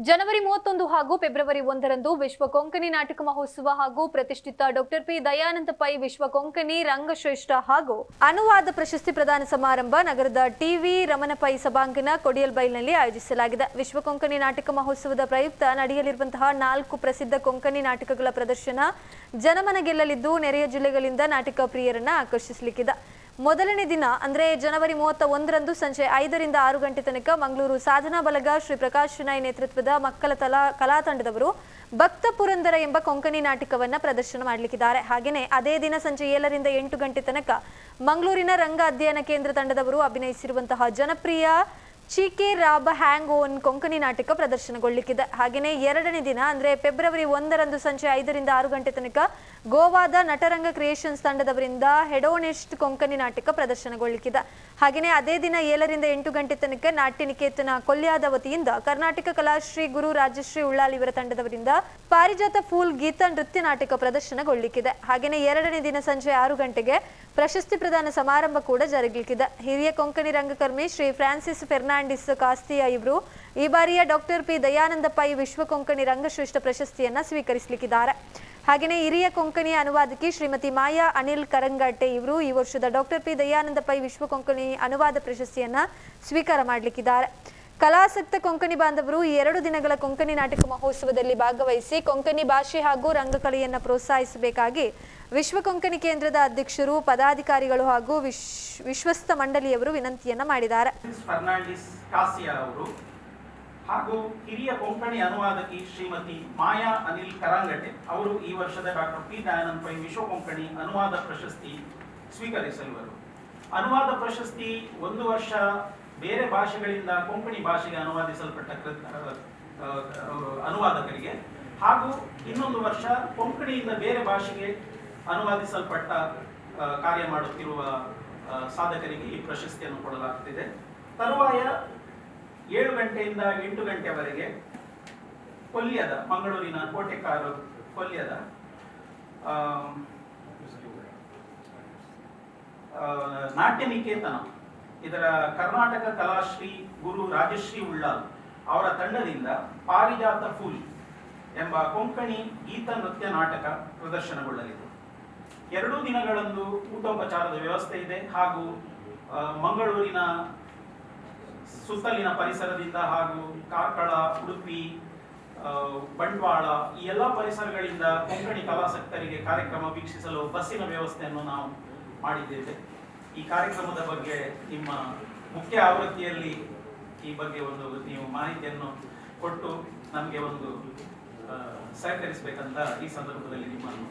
ಜನವರಿ 31 ಹಾಗೂ ಫೆಬ್ರವರಿ 1ರಂದು ವಿಶ್ವ ಕೊಂಕಣಿ ನಾಟಕ ಮಹೋತ್ಸವ ಹಾಗೂ ಪ್ರತಿಷ್ಠಿತ ಡಾಕ್ಟರ್ ಪಿ ದಯಾನಂದ ಪೈ ವಿಶ್ವ ಕೊಂಕಣಿ ರಂಗಶ್ರೇಷ್ಠ ಹಾಗೂ ಅನುವಾದ ಪ್ರಶಸ್ತಿ ಪ್ರದಾನ ಸಮಾರಂಭ ನಗರದ ಟಿವಿ ರಮಣ ಪೈ ಸಭಾಂಗಣ ಕೊಡಿಯಲ್ಬೈಲ್ನಲ್ಲಿ ಆಯೋಜಿಸಲಾಗಿದೆ. ವಿಶ್ವ ಕೊಂಕಣಿ ನಾಟಕ ಮಹೋತ್ಸವದ ಪ್ರಯುಕ್ತ ನಡೆಯಲಿರುವಂತಹ 4 ಪ್ರಸಿದ್ಧ ಕೊಂಕಣಿ ನಾಟಕಗಳ ಪ್ರದರ್ಶನ ಜನಮನ ಗೆಲ್ಲಲಿದ್ದು ನೆರೆಯ ಜಿಲ್ಲೆಗಳಿಂದ ನಾಟಕ ಪ್ರಿಯರನ್ನ ಆಕರ್ಷಿಸಲಿಕ್ಕಿದೆ. ಮೊದಲನೇ ದಿನ ಅಂದ್ರೆ ಜನವರಿ 31ರಂದು ಸಂಜೆ 5ರಿಂದ 6 ಗಂಟೆ ತನಕ ಮಂಗಳೂರು ಸಾಧನಾ ಬಲಗ ಶ್ರೀ ಪ್ರಕಾಶ್ ಶೆಣೈ ನೇತೃತ್ವದ ಮಕ್ಕಳ ಕಲಾ ತಂಡದವರು ಭಕ್ತ ಪುರಂದರ ಎಂಬ ಕೊಂಕಣಿ ನಾಟಕವನ್ನ ಪ್ರದರ್ಶನ ಮಾಡಲಿಕ್ಕಿದ್ದಾರೆ. ಹಾಗೆಯೇ ಅದೇ ದಿನ ಸಂಜೆ 7ರಿಂದ 8 ಗಂಟೆ ತನಕ ಮಂಗಳೂರಿನ ರಂಗ ಅಧ್ಯಯನ ಕೇಂದ್ರ ತಂಡದವರು ಅಭಿನಯಿಸಿರುವಂತಹ ಜನಪ್ರಿಯ ಚೀಕೆ ರಾಬ ಹ್ಯಾಂಗ್ ಓನ್ ಕೊಂಕಣಿ ನಾಟಕ ಪ್ರದರ್ಶನಗೊಳ್ಳಲಿಕ್ಕಿದೆ. ಹಾಗೆಯೇ ಎರಡನೇ ದಿನ ಅಂದ್ರೆ ಫೆಬ್ರವರಿ 1ರಂದು ಸಂಜೆ 5ರಿಂದ 6 ಗಂಟೆ ತನಕ ಗೋವಾದ ನಟರಂಗ ಕ್ರಿಯೇಷನ್ಸ್ ತಂಡದವರಿಂದ ಹೆಡೋನೆಸ್ಟ್ ಕೊಂಕಣಿ ನಾಟಕ ಪ್ರದರ್ಶನಗೊಳ್ಳಲಿಕ್ಕಿದೆ. ಹಾಗೆಯೇ ಅದೇ ದಿನ 7ರಿಂದ 8 ಗಂಟೆ ತನಕ ನಾಟ್ಯ ನಿಕೇತನ ಕೊಲ್ಯಾದ ವತಿಯಿಂದ ಕರ್ನಾಟಕ ಕಲಾಶ್ರೀ ಗುರು ರಾಜಶ್ರೀ ಉಳ್ಳಾಲ್ ಇವರ ತಂಡದವರಿಂದ ಪಾರಿಜಾತ ಫೂಲ್ ಗೀತ ನೃತ್ಯ ನಾಟಕ ಪ್ರದರ್ಶನಗೊಳ್ಳಲಿಕ್ಕಿದೆ. ಹಾಗೆಯೇ ಎರಡನೇ ದಿನ ಸಂಜೆ 6 ಗಂಟೆಗೆ ಪ್ರಶಸ್ತಿ ಪ್ರದಾನ ಸಮಾರಂಭ ಕೂಡ ಜರುಗಲಿಕ್ಕಿದೆ. ಹಿರಿಯ ಕೊಂಕಣಿ ರಂಗಕರ್ಮಿ ಶ್ರೀ ಫ್ರಾನ್ಸಿಸ್ ಫೆರ್ನಾಂಡಿಸ್ ಕಾಸ್ತಿಯಾ ಇವರು ಈ ಬಾರಿಯ ಡಾಕ್ಟರ್ ಪಿ ದಯಾನಂದ ಪೈ ವಿಶ್ವ ಕೊಂಕಣಿ ರಂಗಶ್ರೇಷ್ಠ ಪ್ರಶಸ್ತಿಯನ್ನ ಸ್ವೀಕರಿಸಲಿಕ್ಕಿದ್ದಾರೆ. ಹಾಗೆಯೇ ಹಿರಿಯ ಕೊಂಕಣಿ ಅನುವಾದಕಿ ಶ್ರೀಮತಿ ಮಾಯಾ ಅನಿಲ್ ಕರಂಗಟ್ಟೆ ಇವರು ಈ ವರ್ಷದ ಡಾಕ್ಟರ್ ಪಿ ದಯಾನಂದ ಪೈ ವಿಶ್ವ ಕೊಂಕಣಿ ಅನುವಾದ ಪ್ರಶಸ್ತಿಯನ್ನ ಸ್ವೀಕಾರ ಮಾಡಲಿಕ್ಕಿದ್ದಾರೆ. ಕಲಾಸಕ್ತ ಕೊಂಕಣಿ ಬಾಂಧವರು ಈ 2 ದಿನಗಳ ಕೊಂಕಣಿ ನಾಟಕ ಮಹೋತ್ಸವದಲ್ಲಿ ಭಾಗವಹಿಸಿ ಕೊಂಕಣಿ ಭಾಷೆ ಹಾಗೂ ರಂಗಕಲೆಯನ್ನು ಪ್ರೋತ್ಸಾಹಿಸಬೇಕಾಗಿ ವಿಶ್ವ ಕೊಂಕಣಿ ಕೇಂದ್ರದ ಅಧ್ಯಕ್ಷರು, ಪದಾಧಿಕಾರಿಗಳು ಹಾಗೂ ವಿಶ್ವಸ್ತ ಮಂಡಳಿಯವರು ವಿನಂತಿಯನ್ನ ಮಾಡಿದ್ದಾರೆ. ಫರ್ನಾಂಡಿಸ್ ಕಾಸಿಯಾ ಅವರು ಹಾಗೂ ಹಿರಿಯ ಕೊಂಕಣಿ ಅನುವಾದಕಿ ಶ್ರೀಮತಿ ಮಾಯಾ ಅನಿಲ್ ಕರಂಗಟ್ಟೆ ಅವರು ಈ ವರ್ಷದ ಡಾಕ್ಟರ್ ಪಿ ದಯಾನಂದ ಪೈ ವಿಶ್ವ ಕೊಂಕಣಿ ಅನುವಾದ ಪ್ರಶಸ್ತಿ ಸ್ವೀಕರಿಸಲಿರುವರು. ಅನುವಾದ ಪ್ರಶಸ್ತಿ 1 ವರ್ಷ ಬೇರೆ ಭಾಷೆಗಳಿಂದ ಕೊಂಕಣಿ ಭಾಷೆಗೆ ಅನುವಾದಿಸಲ್ಪಟ್ಟ ಅನುವಾದಕರಿಗೆ ಹಾಗೂ ಇನ್ನೊಂದು ವರ್ಷ ಕೊಂಕಣಿಯಿಂದ ಬೇರೆ ಭಾಷೆಗೆ ಅನುವಾದಿಸಲ್ಪಟ್ಟ ಕಾರ್ಯ ಮಾಡುತ್ತಿರುವ ಸಾಧಕರಿಗೆ ಈ ಪ್ರಶಸ್ತಿಯನ್ನು ಕೊಡಲಾಗುತ್ತಿದೆ. ತರುವಾಯ 7 ಗಂಟೆಯಿಂದ 8 ಗಂಟೆವರೆಗೆ ಕೊಲ್ಯದ ಮಂಗಳೂರಿನ ಕೋಟೆಕಾರು ಕೊಲ್ಯದ ನಾಟ್ಯ ನಿಕೇತನ ಇದರ ಕರ್ನಾಟಕ ಕಲಾಶ್ರೀ ಗುರು ರಾಜಶ್ರೀ ಉಳ್ಳಾಲ್ ಅವರ ತಂಡದಿಂದ ಪಾರಿಜಾತ ಫೂಲ್ ಎಂಬ ಕೊಂಕಣಿ ಗೀತ ನೃತ್ಯ ನಾಟಕ ಪ್ರದರ್ಶನಗೊಳ್ಳಲಿದೆ. 2 ದಿನಗಳಂದು ಊಟೋಪಚಾರದ ವ್ಯವಸ್ಥೆ ಇದೆ ಹಾಗೂ ಮಂಗಳೂರಿನ ಸುತ್ತಲಿನ ಪರಿಸರದಿಂದ ಹಾಗೂ ಕಾರ್ಕಳ, ಉಡುಪಿ, ಬಂಟ್ವಾಳ ಈ ಎಲ್ಲ ಪರಿಸರಗಳಿಂದ ಕೊಂಕಣಿ ಕಲಾಸಕ್ತರಿಗೆ ಕಾರ್ಯಕ್ರಮ ವೀಕ್ಷಿಸಲು ಬಸ್ಸಿನ ವ್ಯವಸ್ಥೆಯನ್ನು ನಾವು ಮಾಡಿದ್ದೇವೆ. ಈ ಕಾರ್ಯಕ್ರಮದ ಬಗ್ಗೆ ನಿಮ್ಮ ಮುಖ್ಯ ಆವೃತ್ತಿಯಲ್ಲಿ ಈ ಬಗ್ಗೆ ನೀವು ಮಾಹಿತಿಯನ್ನು ಕೊಟ್ಟು ನಮಗೆ ಸಹಕರಿಸಬೇಕಂತ ಈ ಸಂದರ್ಭದಲ್ಲಿ ನಿಮ್ಮನ್ನು